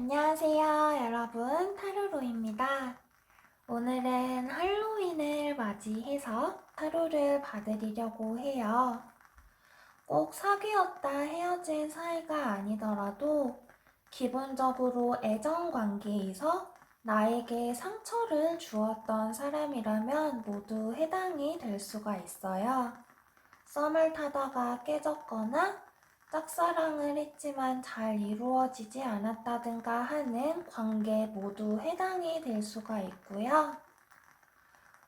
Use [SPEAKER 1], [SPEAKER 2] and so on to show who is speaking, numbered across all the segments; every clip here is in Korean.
[SPEAKER 1] 안녕하세요, 여러분. 타로로입니다. 오늘은 할로윈을 맞이해서 타로를 봐드리려고 해요. 꼭 사귀었다 헤어진 사이가 아니더라도 기본적으로 애정 관계에서 나에게 상처를 주었던 사람이라면 모두 해당이 될 수가 있어요. 썸을 타다가 깨졌거나 짝사랑을 했지만 잘 이루어지지 않았다든가 하는 관계 모두 해당이 될 수가 있고요.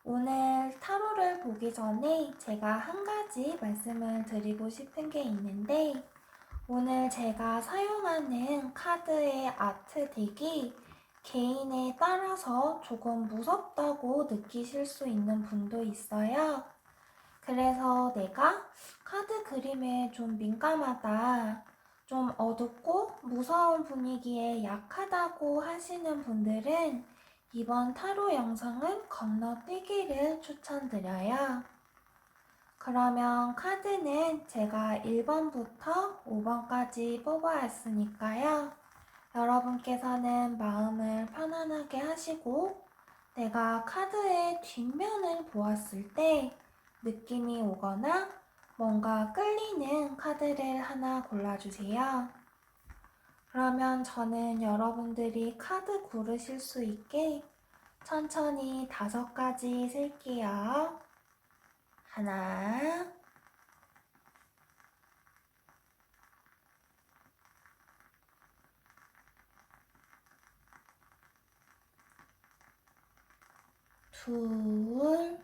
[SPEAKER 1] 오늘 타로를 보기 전에 제가 한 가지 말씀을 드리고 싶은 게 있는데, 오늘 제가 사용하는 카드의 아트덱이 개인에 따라서 조금 무섭다고 느끼실 수 있는 분도 있어요. 그래서 내가 카드 그림에 좀 민감하다, 좀 어둡고 무서운 분위기에 약하다고 하시는 분들은 이번 타로 영상은 건너뛰기를 추천드려요. 그러면 카드는 제가 1번부터 5번까지 뽑아왔으니까요. 여러분께서는 마음을 편안하게 하시고 내가 카드의 뒷면을 보았을 때 느낌이 오거나 뭔가 끌리는 카드를 하나 골라주세요. 그러면 저는 여러분들이 카드 고르실 수 있게 천천히 5가지 쓸게요. 하나, 둘,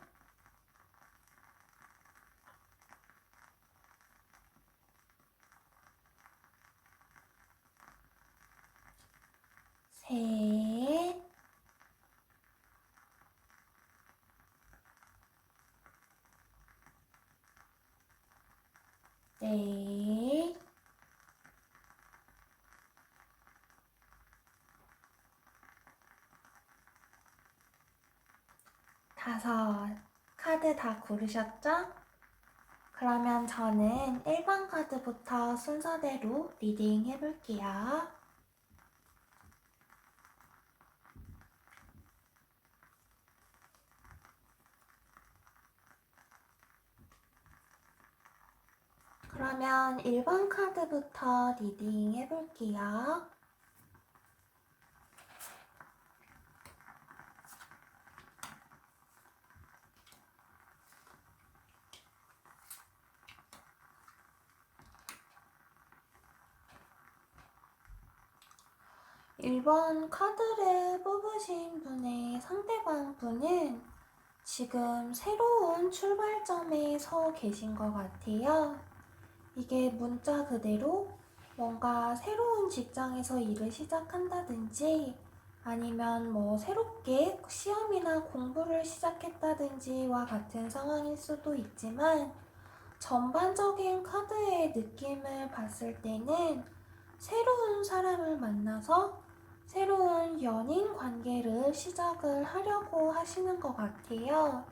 [SPEAKER 1] 셋, 넷, 다섯. 카드 다 고르셨죠? 그러면 저는 1번 카드부터 순서대로 리딩 해볼게요. 그러면 1번 카드부터 리딩 해볼게요. 1번 카드를 뽑으신 분의 상대방 분은 지금 새로운 출발점에 서 계신 것 같아요. 이게 문자 그대로 뭔가 새로운 직장에서 일을 시작한다든지 아니면 뭐 새롭게 시험이나 공부를 시작했다든지와 같은 상황일 수도 있지만 전반적인 카드의 느낌을 봤을 때는 새로운 사람을 만나서 새로운 연인 관계를 시작을 하려고 하시는 것 같아요.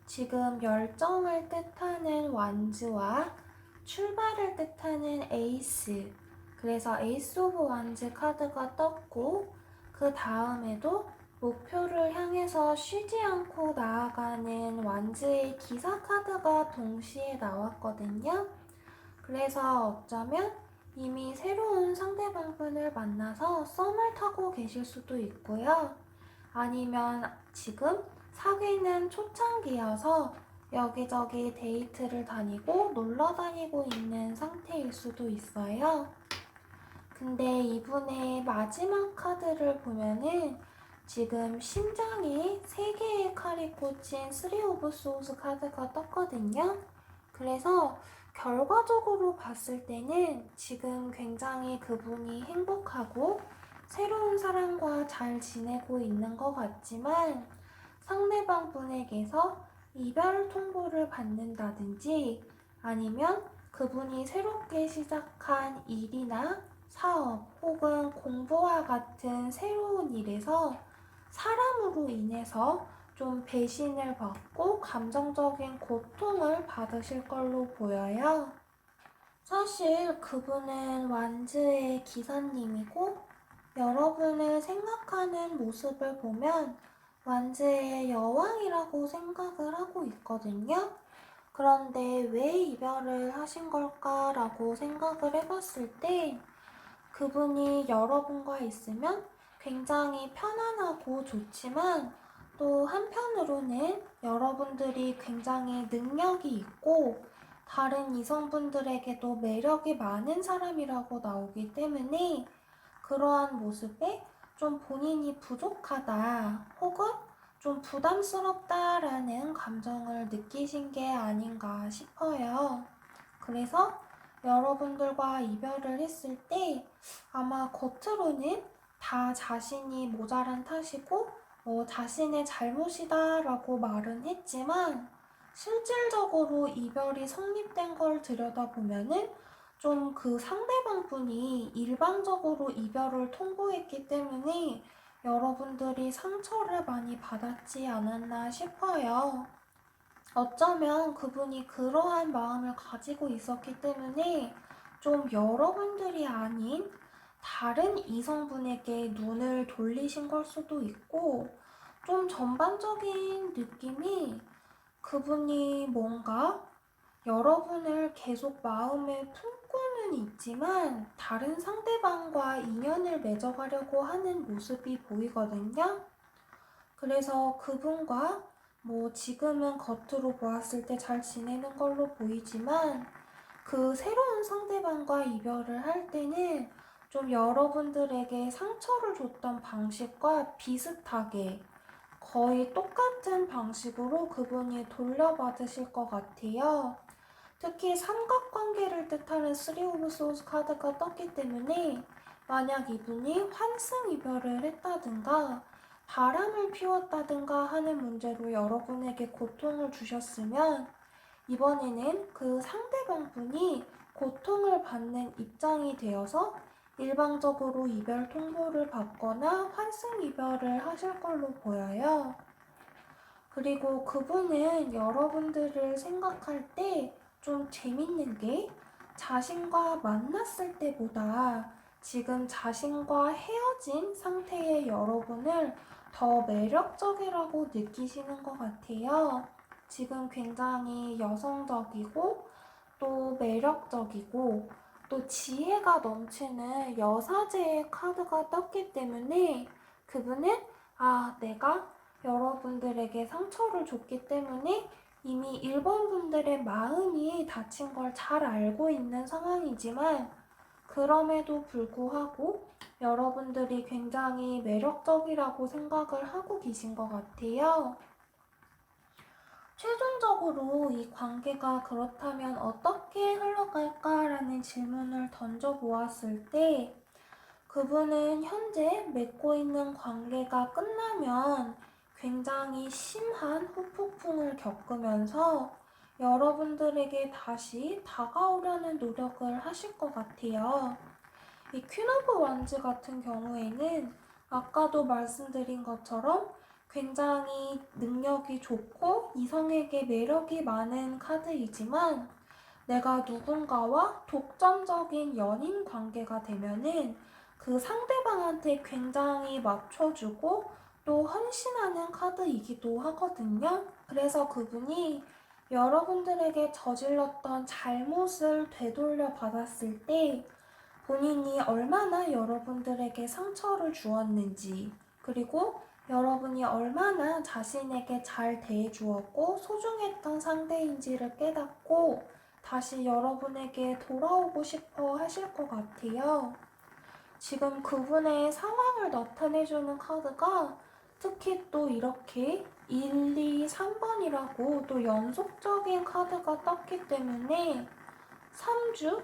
[SPEAKER 1] 지금 열정을 뜻하는 완즈와 출발을 뜻하는 에이스, 그래서 에이스 오브 완즈 카드가 떴고 그 다음에도 목표를 향해서 쉬지 않고 나아가는 완즈의 기사 카드가 동시에 나왔거든요. 그래서 어쩌면 이미 새로운 상대방분을 만나서 썸을 타고 계실 수도 있고요. 아니면 지금 사귀는 초창기여서 여기저기 데이트를 다니고 놀러 다니고 있는 상태일 수도 있어요. 근데 이분의 마지막 카드를 보면은 지금 심장에 3개의 칼이 꽂힌 3 오브 소울스 카드가 떴거든요. 그래서 결과적으로 봤을 때는 지금 굉장히 그분이 행복하고 새로운 사람과 잘 지내고 있는 것 같지만 상대방 분에게서 이별 통보를 받는다든지 아니면 그분이 새롭게 시작한 일이나 사업 혹은 공부와 같은 새로운 일에서 사람으로 인해서 좀 배신을 받고 감정적인 고통을 받으실 걸로 보여요. 사실 그분은 완즈의 기사님이고 여러분을 생각하는 모습을 보면 완즈의 여왕이라고 생각을 하고 있거든요. 그런데 왜 이별을 하신 걸까라고 생각을 해봤을 때 그분이 여러분과 있으면 굉장히 편안하고 좋지만 또 한편으로는 여러분들이 굉장히 능력이 있고 다른 이성분들에게도 매력이 많은 사람이라고 나오기 때문에 그러한 모습에 좀 본인이 부족하다 혹은 좀 부담스럽다라는 감정을 느끼신 게 아닌가 싶어요. 그래서 여러분들과 이별을 했을 때 아마 겉으로는 다 자신이 모자란 탓이고 자신의 잘못이다라고 말은 했지만 실질적으로 이별이 성립된 걸 들여다보면은 좀 그 상대방 분이 일방적으로 이별을 통보했기 때문에 여러분들이 상처를 많이 받았지 않았나 싶어요. 어쩌면 그분이 그러한 마음을 가지고 있었기 때문에 좀 여러분들이 아닌 다른 이성분에게 눈을 돌리신 걸 수도 있고 좀 전반적인 느낌이 그분이 뭔가 여러분을 계속 마음에 품고는 있지만 다른 상대방과 인연을 맺어가려고 하는 모습이 보이거든요. 그래서 그분과 지금은 겉으로 보았을 때 잘 지내는 걸로 보이지만 그 새로운 상대방과 이별을 할 때는 좀 여러분들에게 상처를 줬던 방식과 비슷하게 거의 똑같은 방식으로 그분이 돌려받으실 것 같아요. 특히 삼각관계를 뜻하는 3 오브 소스 카드가 떴기 때문에 만약 이분이 환승 이별을 했다든가 바람을 피웠다든가 하는 문제로 여러분에게 고통을 주셨으면 이번에는 그 상대방 분이 고통을 받는 입장이 되어서 일방적으로 이별 통보를 받거나 환승 이별을 하실 걸로 보여요. 그리고 그분은 여러분들을 생각할 때 좀 재밌는 게 자신과 만났을 때보다 지금 자신과 헤어진 상태의 여러분을 더 매력적이라고 느끼시는 것 같아요. 지금 굉장히 여성적이고 또 매력적이고 또 지혜가 넘치는 여사제의 카드가 떴기 때문에 그분은 내가 여러분들에게 상처를 줬기 때문에 이미 1번 분들의 마음이 다친 걸 잘 알고 있는 상황이지만 그럼에도 불구하고 여러분들이 굉장히 매력적이라고 생각을 하고 계신 것 같아요. 최종적으로 이 관계가 그렇다면 어떻게 흘러갈까라는 질문을 던져보았을 때 그분은 현재 맺고 있는 관계가 끝나면 굉장히 심한 후폭풍을 겪으면서 여러분들에게 다시 다가오려는 노력을 하실 것 같아요. 이 퀸 오브 원즈 같은 경우에는 아까도 말씀드린 것처럼 굉장히 능력이 좋고 이성에게 매력이 많은 카드이지만 내가 누군가와 독점적인 연인 관계가 되면은 그 상대방한테 굉장히 맞춰주고 또 헌신하는 카드이기도 하거든요. 그래서 그분이 여러분들에게 저질렀던 잘못을 되돌려 받았을 때 본인이 얼마나 여러분들에게 상처를 주었는지 그리고 여러분이 얼마나 자신에게 잘 대해주었고 소중했던 상대인지를 깨닫고 다시 여러분에게 돌아오고 싶어 하실 것 같아요. 지금 그분의 상황을 나타내주는 카드가 특히 또 이렇게 1, 2, 3번이라고 또 연속적인 카드가 떴기 때문에 3주?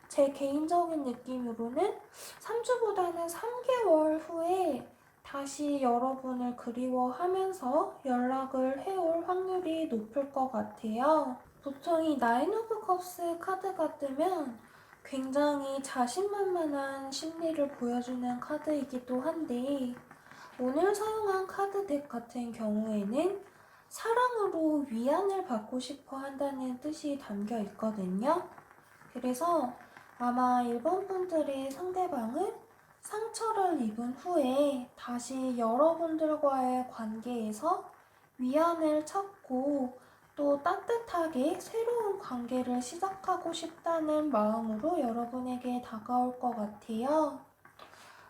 [SPEAKER 1] 제 개인적인 느낌으로는 3주보다는 3개월 후에 다시 여러분을 그리워하면서 연락을 해올 확률이 높을 것 같아요. 보통 이 나인 오브 컵스 카드가 뜨면 굉장히 자신만만한 심리를 보여주는 카드이기도 한데 오늘 사용한 카드 덱 같은 경우에는 사랑으로 위안을 받고 싶어 한다는 뜻이 담겨 있거든요. 그래서 아마 일본 분들의 상대방은 상처를 입은 후에 다시 여러분들과의 관계에서 위안을 찾고 또 따뜻하게 새로운 관계를 시작하고 싶다는 마음으로 여러분에게 다가올 것 같아요.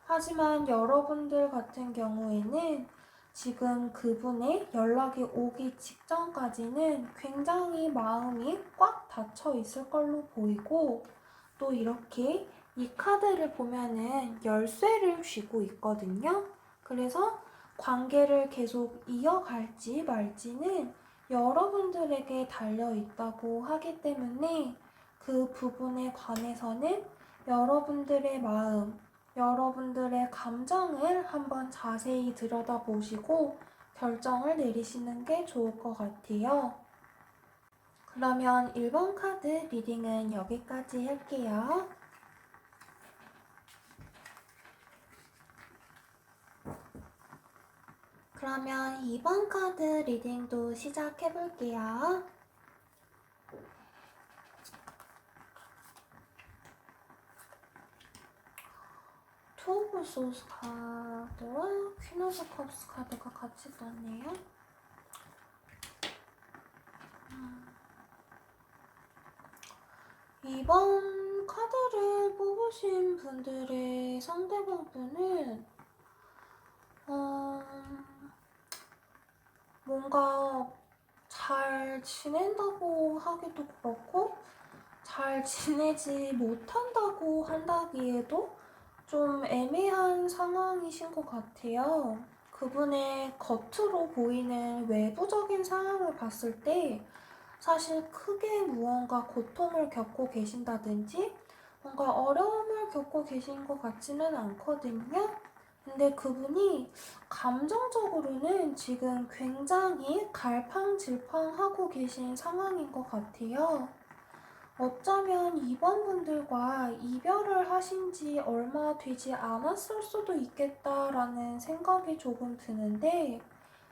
[SPEAKER 1] 하지만 여러분들 같은 경우에는 지금 그분의 연락이 오기 직전까지는 굉장히 마음이 꽉 닫혀 있을 걸로 보이고, 또 이렇게 이 카드를 보면은 열쇠를 쥐고 있거든요. 그래서 관계를 계속 이어갈지 말지는 여러분들에게 달려 있다고 하기 때문에 그 부분에 관해서는 여러분들의 마음, 여러분들의 감정을 한번 자세히 들여다보시고 결정을 내리시는 게 좋을 것 같아요. 그러면 1번 카드 리딩은 여기까지 할게요. 그러면 2번 카드 리딩도 시작해 볼게요. 투 오브 소스 카드와 퀸 오브 컵스 카드가 같이 떴네요. 이번 카드를 뽑으신 분들의 상대방분은 뭔가 잘 지낸다고 하기도 그렇고 잘 지내지 못한다고 한다기에도 좀 애매한 상황이신 것 같아요. 그분의 겉으로 보이는 외부적인 상황을 봤을 때 사실 크게 무언가 고통을 겪고 계신다든지 뭔가 어려움을 겪고 계신 것 같지는 않거든요. 근데 그분이 감정적으로는 지금 굉장히 갈팡질팡하고 계신 상황인 것 같아요. 어쩌면 이번 분들과 이별을 하신 지 얼마 되지 않았을 수도 있겠다라는 생각이 조금 드는데,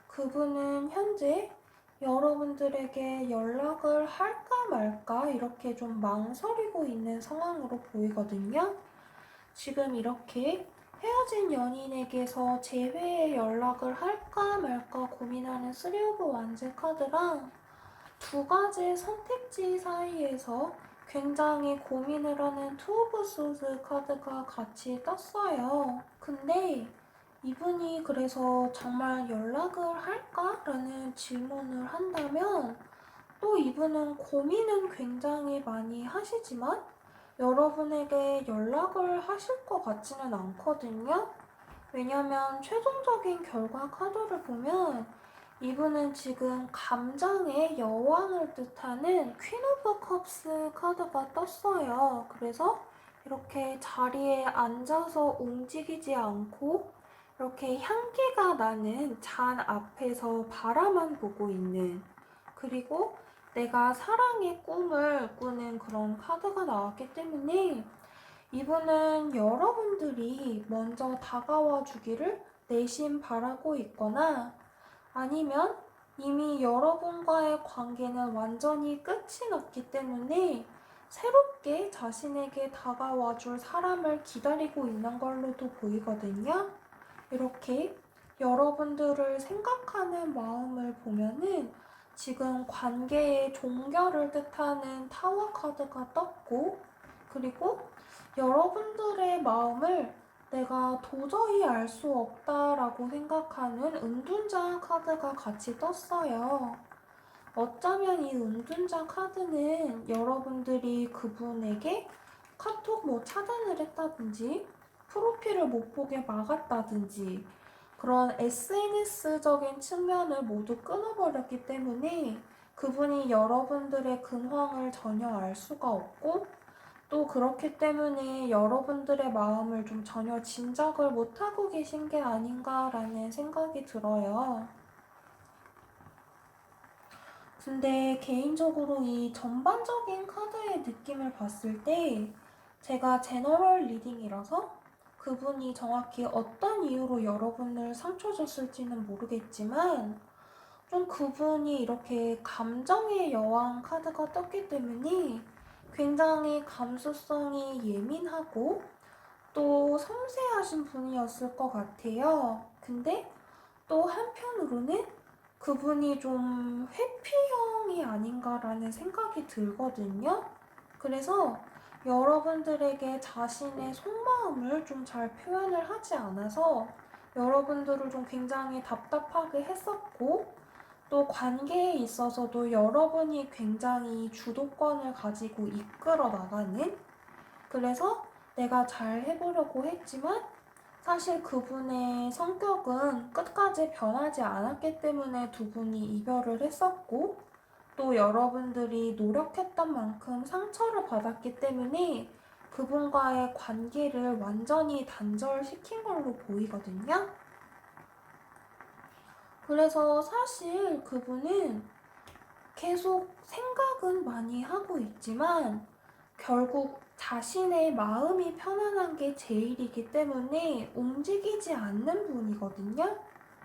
[SPEAKER 1] 그분은 현재 여러분들에게 연락을 할까 말까 이렇게 좀 망설이고 있는 상황으로 보이거든요. 지금 이렇게 헤어진 연인에게서 재회의 연락을 할까 말까 고민하는 3 오브 완즈 카드랑 두 가지 선택지 사이에서 굉장히 고민을 하는 2 오브 소드 카드가 같이 떴어요. 근데 이분이 그래서 정말 연락을 할까? 라는 질문을 한다면 또 이분은 고민은 굉장히 많이 하시지만 여러분에게 연락을 하실 것 같지는 않거든요. 왜냐면 최종적인 결과 카드를 보면 이분은 지금 감정의 여왕을 뜻하는 퀸 오브 컵스 카드가 떴어요. 그래서 이렇게 자리에 앉아서 움직이지 않고 이렇게 향기가 나는 잔 앞에서 바라만 보고 있는, 그리고 내가 사랑의 꿈을 꾸는 그런 카드가 나왔기 때문에 이분은 여러분들이 먼저 다가와 주기를 내심 바라고 있거나 아니면 이미 여러분과의 관계는 완전히 끝이 났기 때문에 새롭게 자신에게 다가와 줄 사람을 기다리고 있는 걸로도 보이거든요. 이렇게 여러분들을 생각하는 마음을 보면은 지금 관계의 종결을 뜻하는 타워 카드가 떴고, 그리고 여러분들의 마음을 내가 도저히 알 수 없다라고 생각하는 은둔자 카드가 같이 떴어요. 어쩌면 이 은둔자 카드는 여러분들이 그분에게 카톡 차단을 했다든지 프로필을 못 보게 막았다든지 그런 SNS적인 측면을 모두 끊어버렸기 때문에 그분이 여러분들의 근황을 전혀 알 수가 없고, 또 그렇기 때문에 여러분들의 마음을 좀 전혀 짐작을 못하고 계신 게 아닌가라는 생각이 들어요. 근데 개인적으로 이 전반적인 카드의 느낌을 봤을 때 제가 제너럴 리딩이라서 그분이 정확히 어떤 이유로 여러분을 상처 줬을지는 모르겠지만 좀 그분이 이렇게 감정의 여왕 카드가 떴기 때문에 굉장히 감수성이 예민하고 또 섬세하신 좋아하신 분이었을 것 같아요. 근데 또 한편으로는 그분이 좀 회피형이 아닌가라는 생각이 들거든요. 그래서 여러분들에게 자신의 속마음을 좀 잘 표현을 하지 않아서 여러분들을 좀 굉장히 답답하게 했었고, 또 관계에 있어서도 여러분이 굉장히 주도권을 가지고 이끌어 나가는, 그래서 내가 잘 해보려고 했지만 사실 그분의 성격은 끝까지 변하지 않았기 때문에 두 분이 이별을 했었고, 또 여러분들이 노력했던 만큼 상처를 받았기 때문에 그분과의 관계를 완전히 단절시킨 걸로 보이거든요. 그래서 사실 그분은 계속 생각은 많이 하고 있지만 결국 자신의 마음이 편안한 게 제일이기 때문에 움직이지 않는 분이거든요.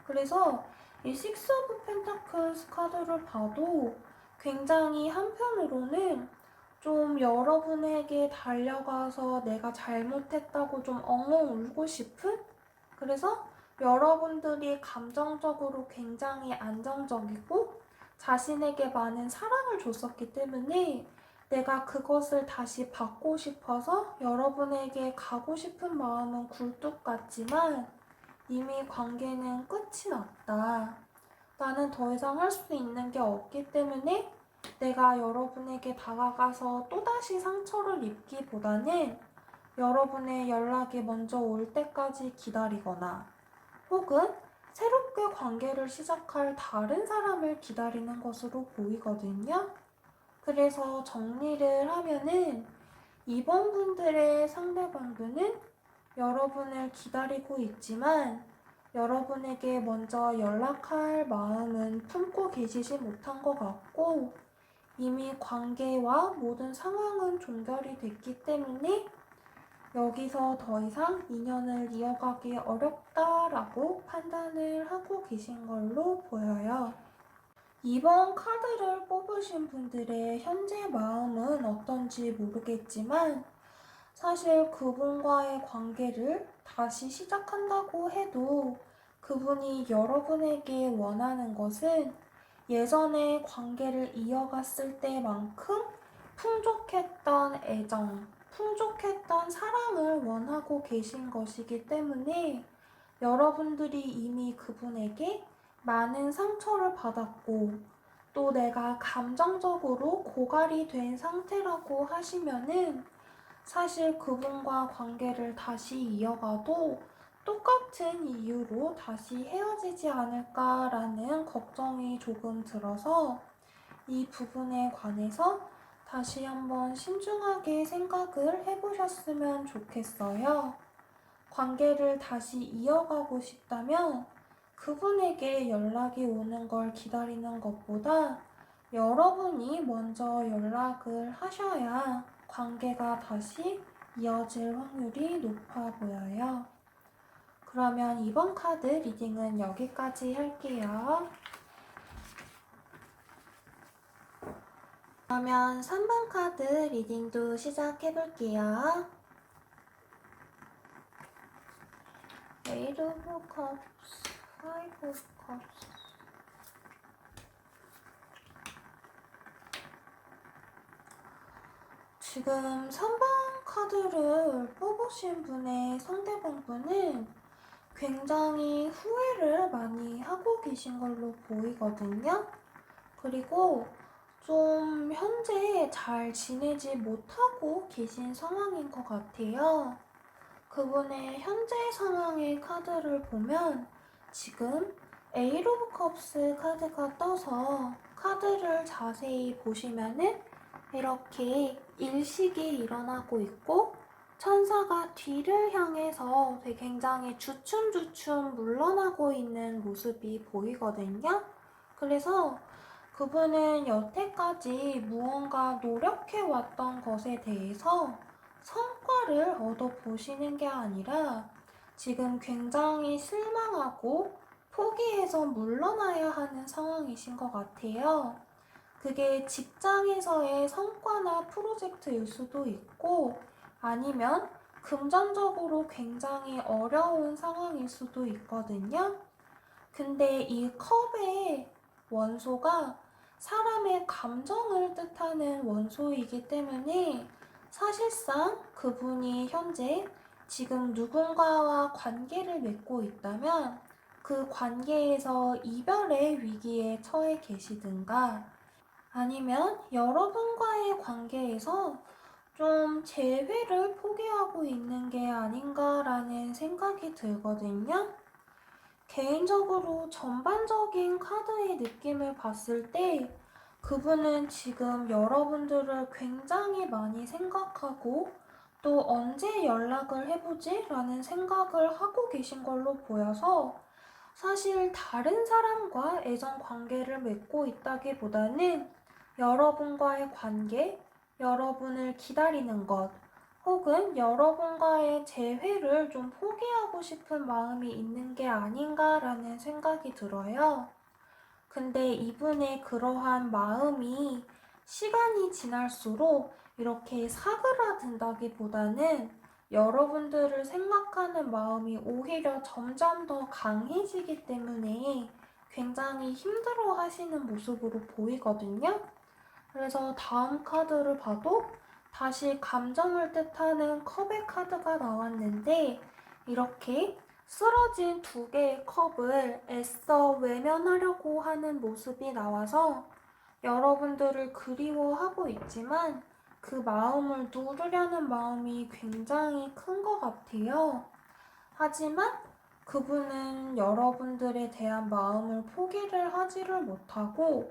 [SPEAKER 1] 그래서 이 식스 오브 펜타클스 카드를 봐도 굉장히 한편으로는 좀 여러분에게 달려가서 내가 잘못했다고 좀 엉엉 울고 싶은, 그래서 여러분들이 감정적으로 굉장히 안정적이고 자신에게 많은 사랑을 줬었기 때문에 내가 그것을 다시 받고 싶어서 여러분에게 가고 싶은 마음은 굴뚝 같지만 이미 관계는 끝이 났다. 나는 더 이상 할 수 있는 게 없기 때문에 내가 여러분에게 다가가서 또다시 상처를 입기보다는 여러분의 연락이 먼저 올 때까지 기다리거나 혹은 새롭게 관계를 시작할 다른 사람을 기다리는 것으로 보이거든요. 그래서 정리를 하면은 이번 분들의 상대방분은 여러분을 기다리고 있지만 여러분에게 먼저 연락할 마음은 품고 계시지 못한 것 같고 이미 관계와 모든 상황은 종결이 됐기 때문에 여기서 더 이상 인연을 이어가기 어렵다라고 판단을 하고 계신 걸로 보여요. 이번 카드를 뽑으신 분들의 현재 마음은 어떤지 모르겠지만 사실 그분과의 관계를 다시 시작한다고 해도 그분이 여러분에게 원하는 것은 예전에 관계를 이어갔을 때만큼 풍족했던 애정, 풍족했던 사랑을 원하고 계신 것이기 때문에 여러분들이 이미 그분에게 많은 상처를 받았고 또 내가 감정적으로 고갈이 된 상태라고 하시면은 사실 그분과 관계를 다시 이어가도 똑같은 이유로 다시 헤어지지 않을까라는 걱정이 조금 들어서 이 부분에 관해서 다시 한번 신중하게 생각을 해보셨으면 좋겠어요. 관계를 다시 이어가고 싶다면 그분에게 연락이 오는 걸 기다리는 것보다 여러분이 먼저 연락을 하셔야 관계가 다시 이어질 확률이 높아 보여요. 그러면 이번 카드 리딩은 여기까지 할게요. 그러면 3번 카드 리딩도 시작해볼게요. Eight of Cups, Five of Cups. 지금 3번 카드를 뽑으신 분의 상대방분은 굉장히 후회를 많이 하고 계신 걸로 보이거든요. 그리고 좀 현재 잘 지내지 못하고 계신 상황인 것 같아요. 그분의 현재 상황의 카드를 보면 지금 에이트 오브 컵스 카드가 떠서 카드를 자세히 보시면은 이렇게 일식이 일어나고 있고 천사가 뒤를 향해서 굉장히 주춤주춤 물러나고 있는 모습이 보이거든요. 그래서 그분은 여태까지 무언가 노력해왔던 것에 대해서 성과를 얻어보시는 게 아니라 지금 굉장히 실망하고 포기해서 물러나야 하는 상황이신 것 같아요. 그게 직장에서의 성과나 프로젝트일 수도 있고 아니면 금전적으로 굉장히 어려운 상황일 수도 있거든요. 근데 이 컵의 원소가 사람의 감정을 뜻하는 원소이기 때문에 사실상 그분이 현재 지금 누군가와 관계를 맺고 있다면 그 관계에서 이별의 위기에 처해 계시든가 아니면 여러분과의 관계에서 좀 재회를 포기하고 있는 게 아닌가라는 생각이 들거든요. 개인적으로 전반적인 카드의 느낌을 봤을 때 그분은 지금 여러분들을 굉장히 많이 생각하고 또 언제 연락을 해보지? 라는 생각을 하고 계신 걸로 보여서 사실 다른 사람과 애정 관계를 맺고 있다기보다는 여러분과의 관계, 여러분을 기다리는 것, 혹은 여러분과의 재회를 좀 포기하고 싶은 마음이 있는 게 아닌가라는 생각이 들어요. 근데 이분의 그러한 마음이 시간이 지날수록 이렇게 사그라든다기보다는 여러분들을 생각하는 마음이 오히려 점점 더 강해지기 때문에 굉장히 힘들어 하시는 모습으로 보이거든요. 그래서 다음 카드를 봐도 다시 감정을 뜻하는 컵의 카드가 나왔는데 이렇게 쓰러진 두 개의 컵을 애써 외면하려고 하는 모습이 나와서 여러분들을 그리워하고 있지만 그 마음을 누르려는 마음이 굉장히 큰 것 같아요. 하지만 그분은 여러분들에 대한 마음을 포기를 하지를 못하고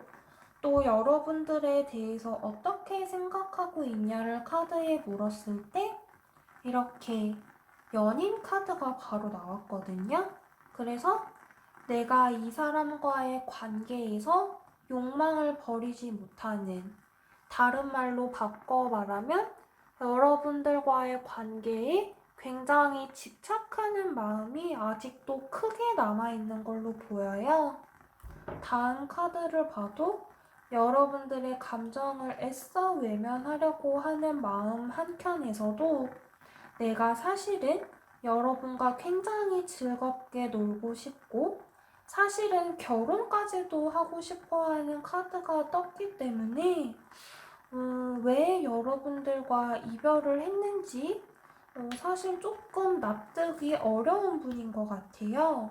[SPEAKER 1] 또 여러분들에 대해서 어떻게 생각하고 있냐를 카드에 물었을 때 이렇게 연인 카드가 바로 나왔거든요. 그래서 내가 이 사람과의 관계에서 욕망을 버리지 못하는, 다른 말로 바꿔 말하면 여러분들과의 관계에 굉장히 집착하는 마음이 아직도 크게 남아있는 걸로 보여요. 다음 카드를 봐도 여러분들의 감정을 애써 외면하려고 하는 마음 한켠에서도 내가 사실은 여러분과 굉장히 즐겁게 놀고 싶고 사실은 결혼까지도 하고 싶어 하는 카드가 떴기 때문에 왜 여러분들과 이별을 했는지 사실 조금 납득이 어려운 분인 것 같아요.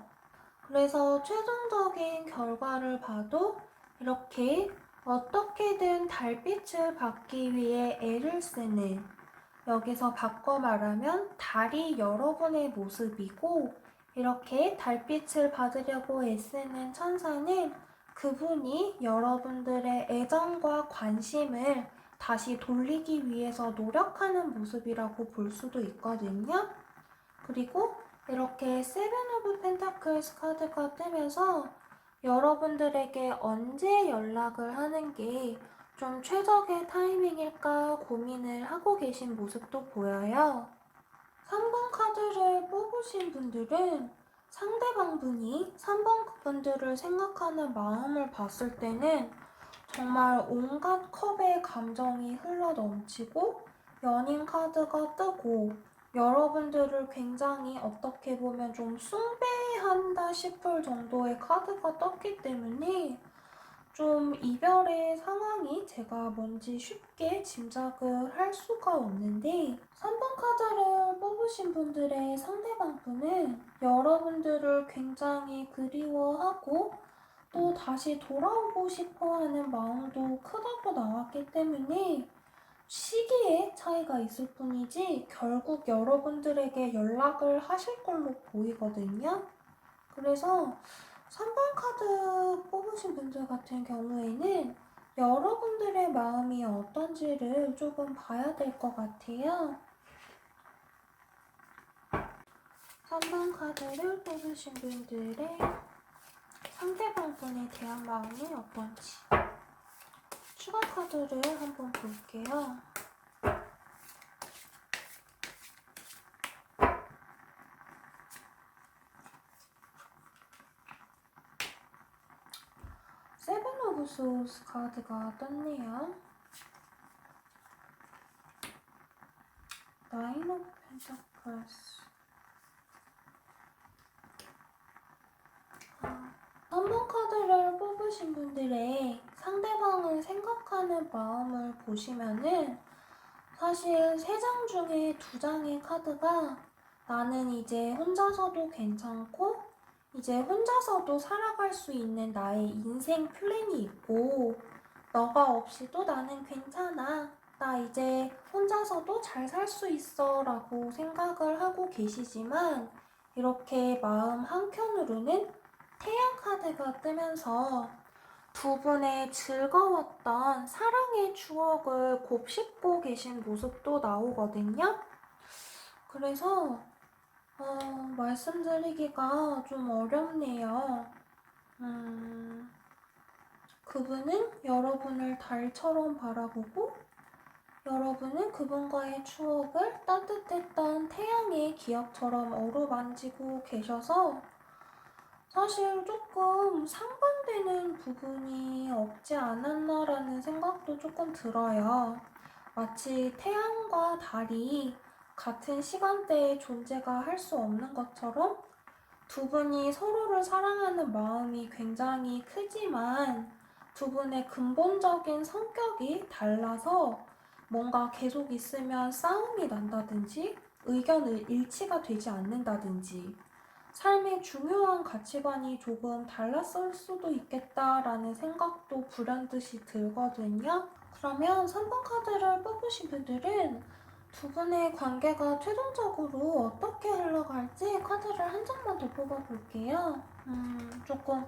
[SPEAKER 1] 그래서 최종적인 결과를 봐도 이렇게 어떻게든 달빛을 받기 위해 애를 쓰는, 여기서 바꿔 말하면 달이 여러분의 모습이고 이렇게 달빛을 받으려고 애쓰는 천사는 그분이 여러분들의 애정과 관심을 다시 돌리기 위해서 노력하는 모습이라고 볼 수도 있거든요. 그리고 이렇게 세븐 오브 펜타클스 카드가 뜨면서 여러분들에게 언제 연락을 하는 게 좀 최적의 타이밍일까 고민을 하고 계신 모습도 보여요. 3번 카드를 뽑으신 분들은 상대방 분이 3번 분들을 생각하는 마음을 봤을 때는 정말 온갖 컵의 감정이 흘러 넘치고 연인 카드가 뜨고 여러분들을 굉장히 어떻게 보면 좀 숭배한다 싶을 정도의 카드가 떴기 때문에 좀 이별의 상황이 제가 뭔지 쉽게 짐작을 할 수가 없는데 3번 카드를 뽑으신 분들의 상대방 분은 여러분들을 굉장히 그리워하고 또 다시 돌아오고 싶어 하는 마음도 크다고 나왔기 때문에 시기의 차이가 있을 뿐이지 결국 여러분들에게 연락을 하실 걸로 보이거든요. 그래서 3번 카드 뽑으신 분들 같은 경우에는 여러분들의 마음이 어떤지를 조금 봐야 될 것 같아요. 3번 카드를 뽑으신 분들의 상대방 분에 대한 마음이 어떤지 추가 카드를 한번 볼게요. 세븐 오브 소울스 카드가 떴네요. 나인 오브 펜타클스. 3번 카드를 뽑으신 분들의 상대방을 생각하는 마음을 보시면은 사실 3장 중에 2장의 카드가 나는 이제 혼자서도 괜찮고 이제 혼자서도 살아갈 수 있는 나의 인생 플랜이 있고 너가 없이도 나는 괜찮아. 나 이제 혼자서도 잘 살 수 있어 라고 생각을 하고 계시지만 이렇게 마음 한켠으로는 태양 카드가 뜨면서 두 분의 즐거웠던 사랑의 추억을 곱씹고 계신 모습도 나오거든요. 그래서 말씀드리기가 좀 어렵네요. 그분은 여러분을 달처럼 바라보고 여러분은 그분과의 추억을 따뜻했던 태양의 기억처럼 어루만지고 계셔서 사실 조금 상반되는 부분이 없지 않았나라는 생각도 조금 들어요. 마치 태양과 달이 같은 시간대에 존재가 할 수 없는 것처럼 두 분이 서로를 사랑하는 마음이 굉장히 크지만 두 분의 근본적인 성격이 달라서 뭔가 계속 있으면 싸움이 난다든지 의견 일치가 되지 않는다든지 삶의 중요한 가치관이 조금 달랐을 수도 있겠다라는 생각도 불현듯이 들거든요. 그러면 3번 카드를 뽑으신 분들은 두 분의 관계가 최종적으로 어떻게 흘러갈지 카드를 한 장만 더 뽑아볼게요. 조금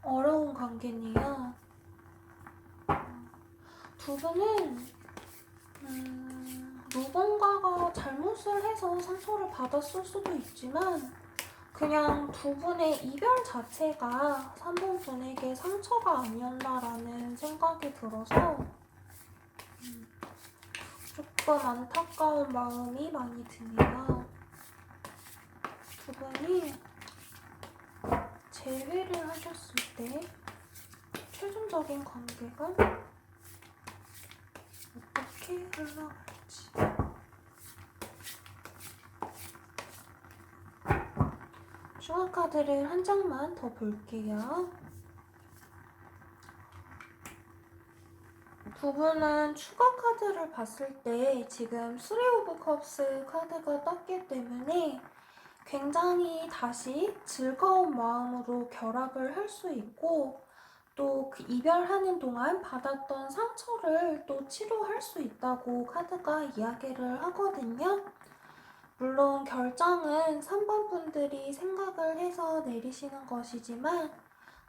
[SPEAKER 1] 어려운 관계네요. 두 분은 누군가가 잘못을 해서 상처를 받았을 수도 있지만 그냥 두 분의 이별 자체가 3번 분에게 상처가 아니었나라는 생각이 들어서 조금 안타까운 마음이 많이 드네요. 두 분이 재회를 하셨을 때 최종적인 관계가 어떻게 흘러갈지. 추가 카드를 한 장만 더 볼게요. 두 분은 추가 카드를 봤을 때 지금 3 오브 컵스 카드가 떴기 때문에 굉장히 다시 즐거운 마음으로 결합을 할 수 있고 또 그 이별하는 동안 받았던 상처를 또 치료할 수 있다고 카드가 이야기를 하거든요. 물론 결정은 3번 분들이 생각을 해서 내리시는 것이지만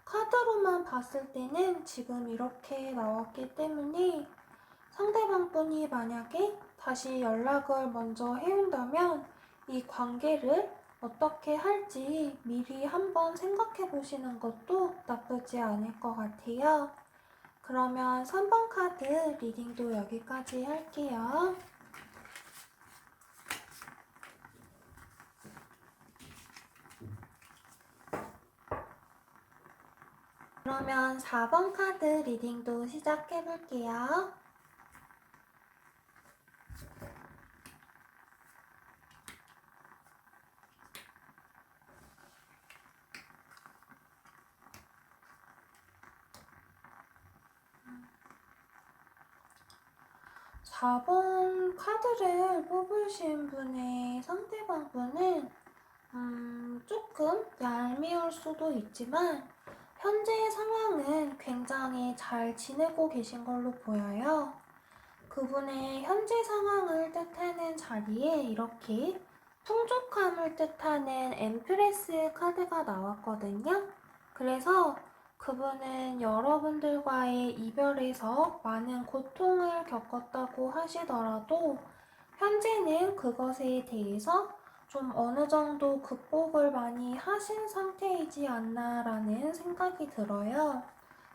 [SPEAKER 1] 카드로만 봤을 때는 지금 이렇게 나왔기 때문에 상대방 분이 만약에 다시 연락을 먼저 해온다면 이 관계를 어떻게 할지 미리 한번 생각해 보시는 것도 나쁘지 않을 것 같아요. 그러면 3번 카드 리딩도 여기까지 할게요. 그러면 4번 카드 리딩도 시작해 볼게요. 4번 카드를 뽑으신 분의 상대방 분은 조금 얄미울 수도 있지만 현재 상황은 굉장히 잘 지내고 계신 걸로 보여요. 그분의 현재 상황을 뜻하는 자리에 이렇게 풍족함을 뜻하는 엠프레스 카드가 나왔거든요. 그래서 그분은 여러분들과의 이별에서 많은 고통을 겪었다고 하시더라도 현재는 그것에 대해서 좀 어느 정도 극복을 많이 하신 상태이지 않나라는 생각이 들어요.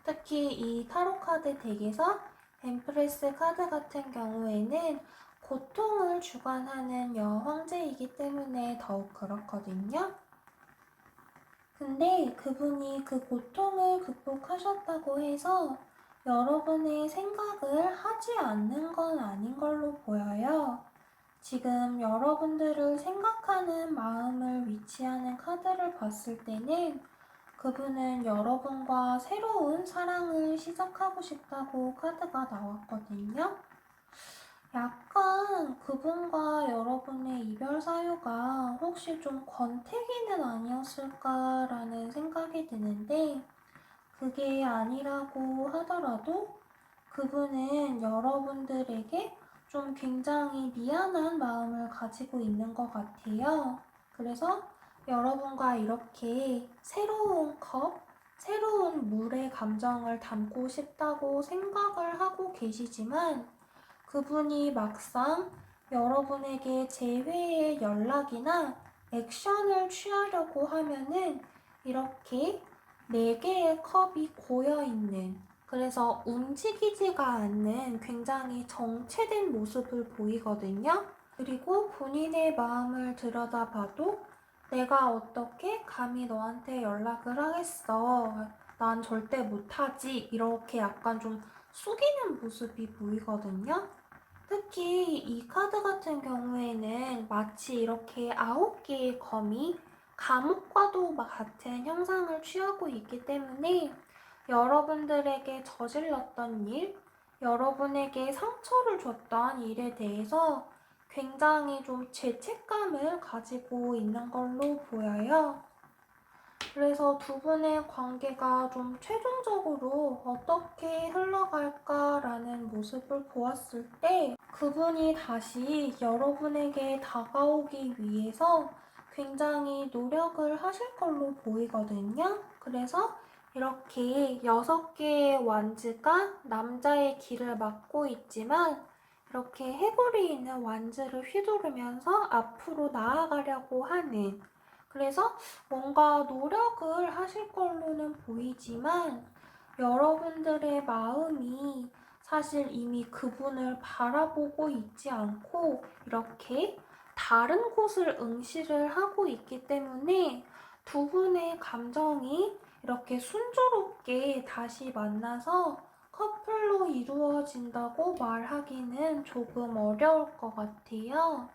[SPEAKER 1] 특히 이 타로 카드 덱에서 엠프레스 카드 같은 경우에는 고통을 주관하는 여황제이기 때문에 더욱 그렇거든요. 근데 그분이 그 고통을 극복하셨다고 해서 여러분의 생각을 하지 않는 건 아닌 걸로 보여요. 지금 여러분들을 생각하는 마음을 위치하는 카드를 봤을 때는 그분은 여러분과 새로운 사랑을 시작하고 싶다고 카드가 나왔거든요. 약간 그분과 여러분의 이별 사유가 혹시 좀 권태기는 아니었을까라는 생각이 드는데, 그게 아니라고 하더라도 그분은 여러분들에게 좀 굉장히 미안한 마음을 가지고 있는 것 같아요. 그래서 여러분과 이렇게 새로운 컵, 새로운 물의 감정을 담고 싶다고 생각을 하고 계시지만, 그분이 막상 여러분에게 재회의 연락이나 액션을 취하려고 하면은 이렇게 4개의 컵이 고여있는, 그래서 움직이지가 않는 굉장히 정체된 모습을 보이거든요. 그리고 본인의 마음을 들여다봐도 내가 어떻게 감히 너한테 연락을 하겠어. 난 절대 못하지. 이렇게 약간 좀 숙이는 모습이 보이거든요. 특히 이 카드 같은 경우에는 마치 이렇게 9개의 검이 감옥과도 같은 형상을 취하고 있기 때문에 여러분들에게 저질렀던 일, 여러분에게 상처를 줬던 일에 대해서 굉장히 좀 죄책감을 가지고 있는 걸로 보여요. 그래서 두 분의 관계가 좀 최종적으로 어떻게 흘러갈까라는 모습을 보았을 때 그분이 다시 여러분에게 다가오기 위해서 굉장히 노력을 하실 걸로 보이거든요. 그래서 이렇게 6개의 완즈가 남자의 길을 막고 있지만 이렇게 해골이 있는 완즈를 휘두르면서 앞으로 나아가려고 하는, 그래서 뭔가 노력을 하실 걸로는 보이지만 여러분들의 마음이 사실 이미 그분을 바라보고 있지 않고 이렇게 다른 곳을 응시를 하고 있기 때문에 두 분의 감정이 이렇게 순조롭게 다시 만나서 커플로 이루어진다고 말하기는 조금 어려울 것 같아요.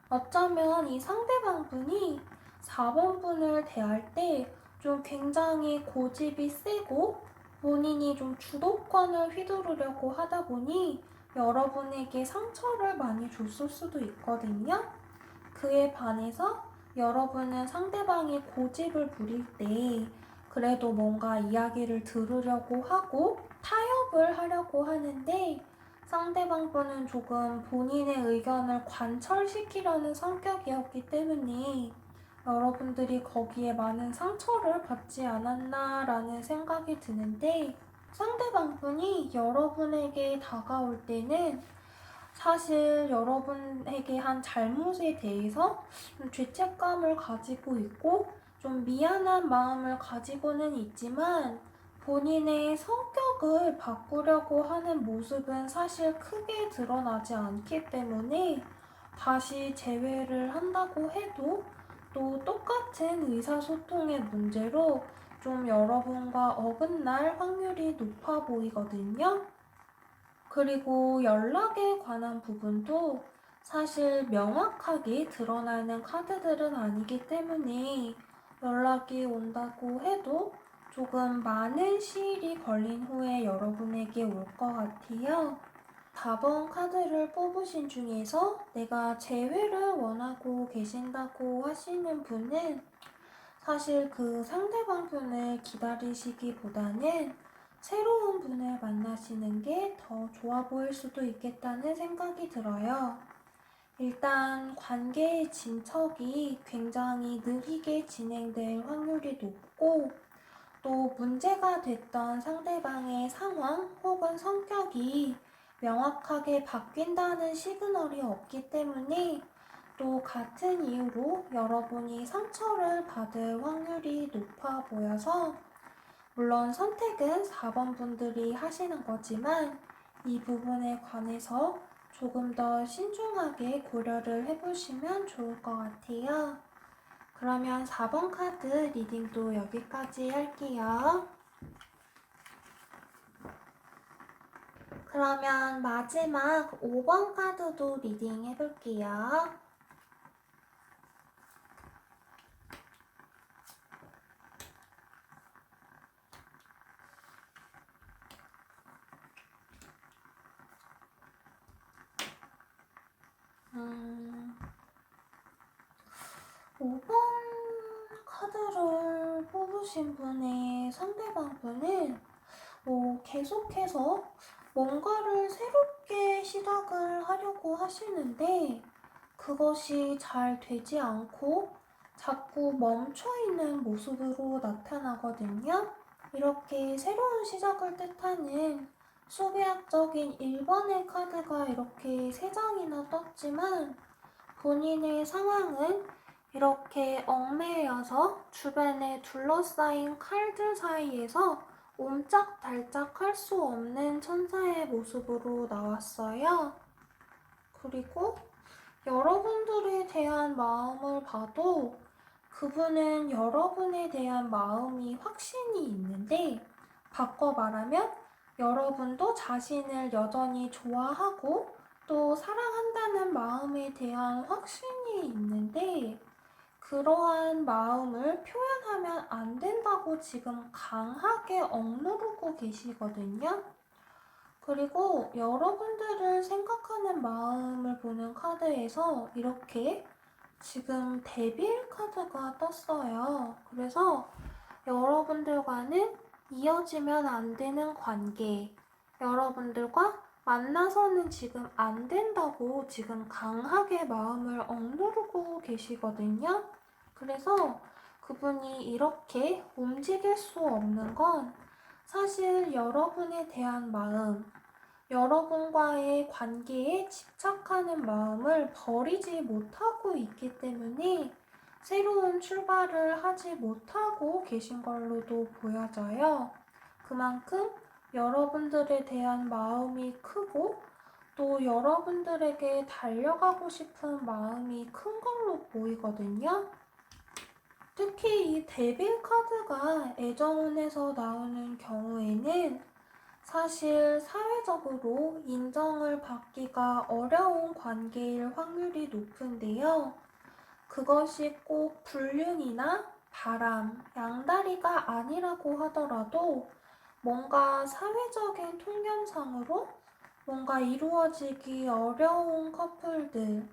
[SPEAKER 1] 어쩌면 이 상대방 분이 4번 분을 대할 때 좀 굉장히 고집이 세고 본인이 좀 주도권을 휘두르려고 하다 보니 여러분에게 상처를 많이 줬을 수도 있거든요. 그에 반해서 여러분은 상대방이 고집을 부릴 때 그래도 뭔가 이야기를 들으려고 하고 타협을 하려고 하는데, 상대방 분은 조금 본인의 의견을 관철시키려는 성격이었기 때문에 여러분들이 거기에 많은 상처를 받지 않았나라는 생각이 드는데, 상대방 분이 여러분에게 다가올 때는 사실 여러분에게 한 잘못에 대해서 좀 죄책감을 가지고 있고 좀 미안한 마음을 가지고는 있지만 본인의 성격을 바꾸려고 하는 모습은 사실 크게 드러나지 않기 때문에 다시 재회를 한다고 해도 또 똑같은 의사소통의 문제로 좀 여러분과 어긋날 확률이 높아 보이거든요. 그리고 연락에 관한 부분도 사실 명확하게 드러나는 카드들은 아니기 때문에 연락이 온다고 해도 조금 많은 시일이 걸린 후에 여러분에게 올 것 같아요. 4번 카드를 뽑으신 중에서 내가 재회를 원하고 계신다고 하시는 분은 사실 그 상대방 분을 기다리시기보다는 새로운 분을 만나시는 게 더 좋아 보일 수도 있겠다는 생각이 들어요. 일단 관계의 진척이 굉장히 느리게 진행될 확률이 높고, 또 문제가 됐던 상대방의 상황 혹은 성격이 명확하게 바뀐다는 시그널이 없기 때문에 또 같은 이유로 여러분이 상처를 받을 확률이 높아 보여서, 물론 선택은 4번 분들이 하시는 거지만 이 부분에 관해서 조금 더 신중하게 고려를 해보시면 좋을 것 같아요. 그러면 4번 카드 리딩도 여기까지 할게요. 그러면 마지막 5번 카드도 리딩 해볼게요. 음, 5번 카드를 뽑으신 분의 상대방 분은 계속해서 뭔가를 새롭게 시작을 하려고 하시는데 그것이 잘 되지 않고 자꾸 멈춰있는 모습으로 나타나거든요. 이렇게 새로운 시작을 뜻하는 수비학적인 1번의 카드가 이렇게 3장이나 떴지만 본인의 상황은 이렇게 얽매여서 주변에 둘러싸인 칼들 사이에서 옴짝달짝 할 수 없는 천사의 모습으로 나왔어요. 그리고 여러분들에 대한 마음을 봐도 그분은 여러분에 대한 마음이 확신이 있는데 바꿔 말하면 여러분도 자신을 여전히 좋아하고 또 사랑한다는 마음에 대한 확신이 있는데 그러한 마음을 표현하면 안 된다고 지금 강하게 억누르고 계시거든요. 그리고 여러분들을 생각하는 마음을 보는 카드에서 이렇게 지금 데빌 카드가 떴어요. 그래서 여러분들과는 이어지면 안 되는 관계, 여러분들과 만나서는 지금 안 된다고 지금 강하게 마음을 억누르고 계시거든요. 그래서 그분이 이렇게 움직일 수 없는 건 사실 여러분에 대한 마음, 여러분과의 관계에 집착하는 마음을 버리지 못하고 있기 때문에 새로운 출발을 하지 못하고 계신 걸로도 보여져요. 그만큼 여러분들에 대한 마음이 크고 또 여러분들에게 달려가고 싶은 마음이 큰 걸로 보이거든요. 특히 이 데빌 카드가 애정운에서 나오는 경우에는 사실 사회적으로 인정을 받기가 어려운 관계일 확률이 높은데요. 그것이 꼭 불륜이나 바람, 양다리가 아니라고 하더라도 뭔가 사회적인 통념상으로 뭔가 이루어지기 어려운 커플들,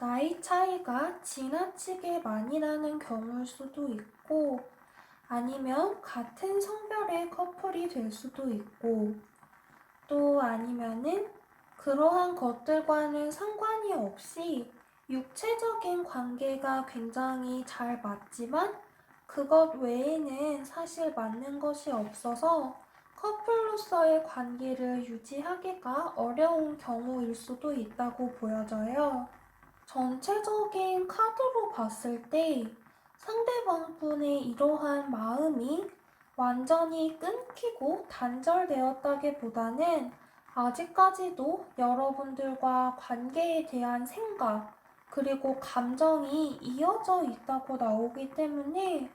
[SPEAKER 1] 나이 차이가 지나치게 많이 나는 경우일 수도 있고 아니면 같은 성별의 커플이 될 수도 있고 또 아니면은 그러한 것들과는 상관이 없이 육체적인 관계가 굉장히 잘 맞지만 그것 외에는 사실 맞는 것이 없어서 커플로서의 관계를 유지하기가 어려운 경우일 수도 있다고 보여져요. 전체적인 카드로 봤을 때 상대방 분의 이러한 마음이 완전히 끊기고 단절되었다기보다는 아직까지도 여러분들과 관계에 대한 생각 그리고 감정이 이어져 있다고 나오기 때문에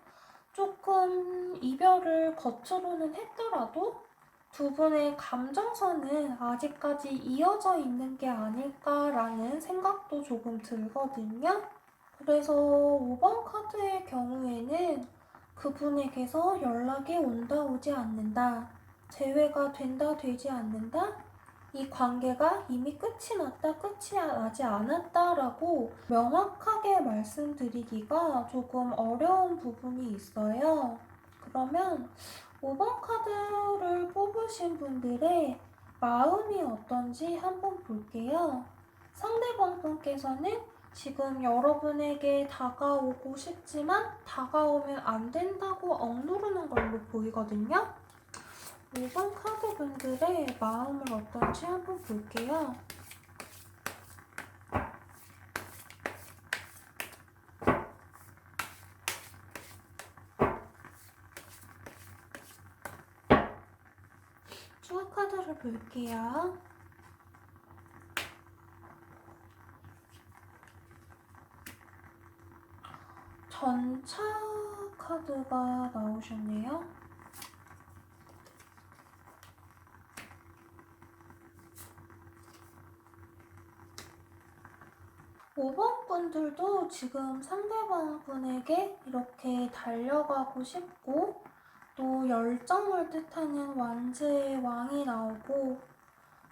[SPEAKER 1] 조금 이별을 겉으로는 했더라도 두 분의 감정선은 아직까지 이어져 있는 게 아닐까라는 생각도 조금 들거든요. 그래서 5번 카드의 경우에는 그분에게서 연락이 온다 오지 않는다, 재회가 된다 되지 않는다, 이 관계가 이미 끝이 났다 끝이 나지 않았다라고 명확하게 말씀드리기가 조금 어려운 부분이 있어요. 그러면 5번 카드를 뽑으신 분들의 마음이 어떤지 한번 볼게요. 상대방 분께서는 지금 여러분에게 다가오고 싶지만 다가오면 안 된다고 억누르는 걸로 보이거든요. 5번 카드 분들의 마음을 어떤지 한번 볼게요. 추가 카드를 볼게요. 전차 카드가 나오셨네요. 5번 분들도 지금 상대방 분에게 이렇게 달려가고 싶고 또 열정을 뜻하는 완즈의 왕이 나오고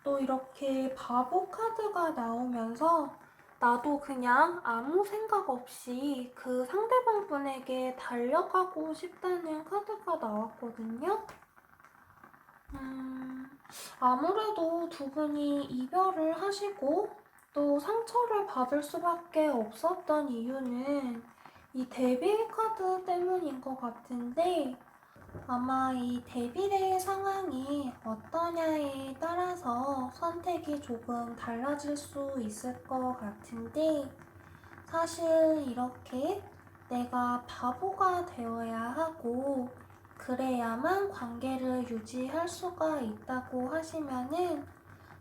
[SPEAKER 1] 또 이렇게 바보 카드가 나오면서 나도 그냥 아무 생각 없이 그 상대방 분에게 달려가고 싶다는 카드가 나왔거든요. 아무래도 두 분이 이별을 하시고 또 상처를 받을 수밖에 없었던 이유는 이 데빌 카드 때문인 것 같은데 아마 이 데빌의 상황이 어떠냐에 따라서 선택이 조금 달라질 수 있을 것 같은데 사실 이렇게 내가 바보가 되어야 하고 그래야만 관계를 유지할 수가 있다고 하시면은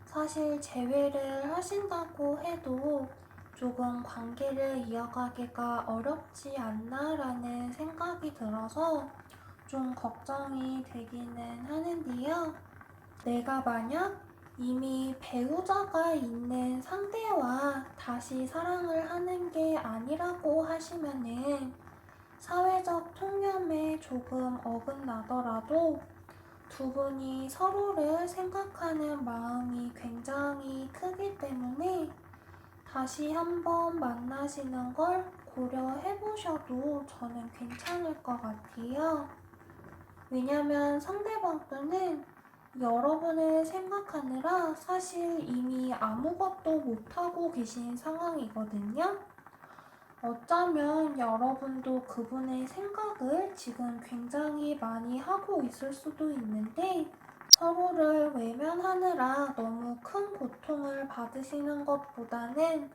[SPEAKER 1] 사실 재회를 하신다고 해도 조금 관계를 이어가기가 어렵지 않나라는 생각이 들어서 좀 걱정이 되기는 하는데요. 내가 만약 이미 배우자가 있는 상대와 다시 사랑을 하는 게 아니라고 하시면은 사회적 통념에 조금 어긋나더라도 두 분이 서로를 생각하는 마음이 굉장히 크기 때문에 다시 한번 만나시는 걸 고려해 보셔도 저는 괜찮을 것 같아요. 왜냐면 상대방 분은 여러분을 생각하느라 사실 이미 아무것도 못하고 계신 상황이거든요. 어쩌면 여러분도 그분의 생각을 지금 굉장히 많이 하고 있을 수도 있는데 서로를 외면하느라 너무 큰 고통을 받으시는 것보다는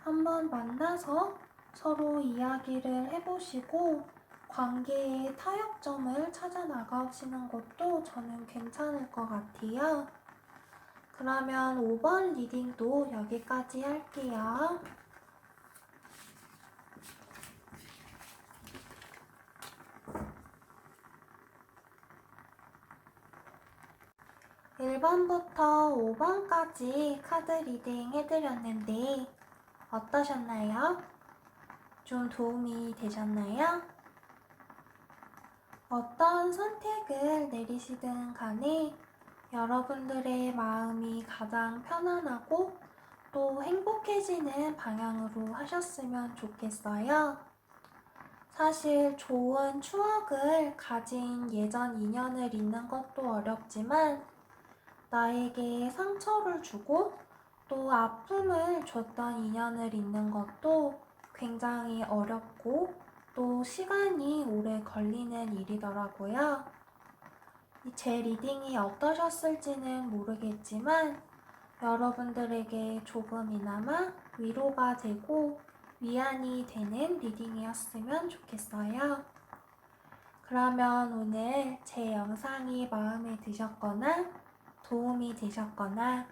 [SPEAKER 1] 한번 만나서 서로 이야기를 해보시고 관계의 타협점을 찾아 나가시는 것도 저는 괜찮을 것 같아요. 그러면 5번 리딩도 여기까지 할게요. 1번부터 5번까지 카드 리딩 해드렸는데 어떠셨나요? 좀 도움이 되셨나요? 어떤 선택을 내리시든 간에 여러분들의 마음이 가장 편안하고 또 행복해지는 방향으로 하셨으면 좋겠어요. 사실 좋은 추억을 가진 예전 인연을 잊는 것도 어렵지만 나에게 상처를 주고 또 아픔을 줬던 인연을 잊는 것도 굉장히 어렵고 또 시간이 오래 걸리는 일이더라고요. 제 리딩이 어떠셨을지는 모르겠지만 여러분들에게 조금이나마 위로가 되고 위안이 되는 리딩이었으면 좋겠어요. 그러면 오늘 제 영상이 마음에 드셨거나 도움이 되셨거나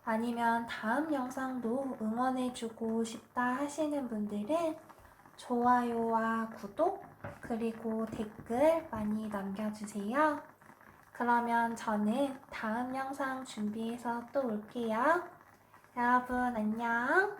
[SPEAKER 1] 아니면 다음 영상도 응원해주고 싶다 하시는 분들은 좋아요와 구독 그리고 댓글 많이 남겨주세요. 그러면 저는 다음 영상 준비해서 또 올게요. 여러분 안녕.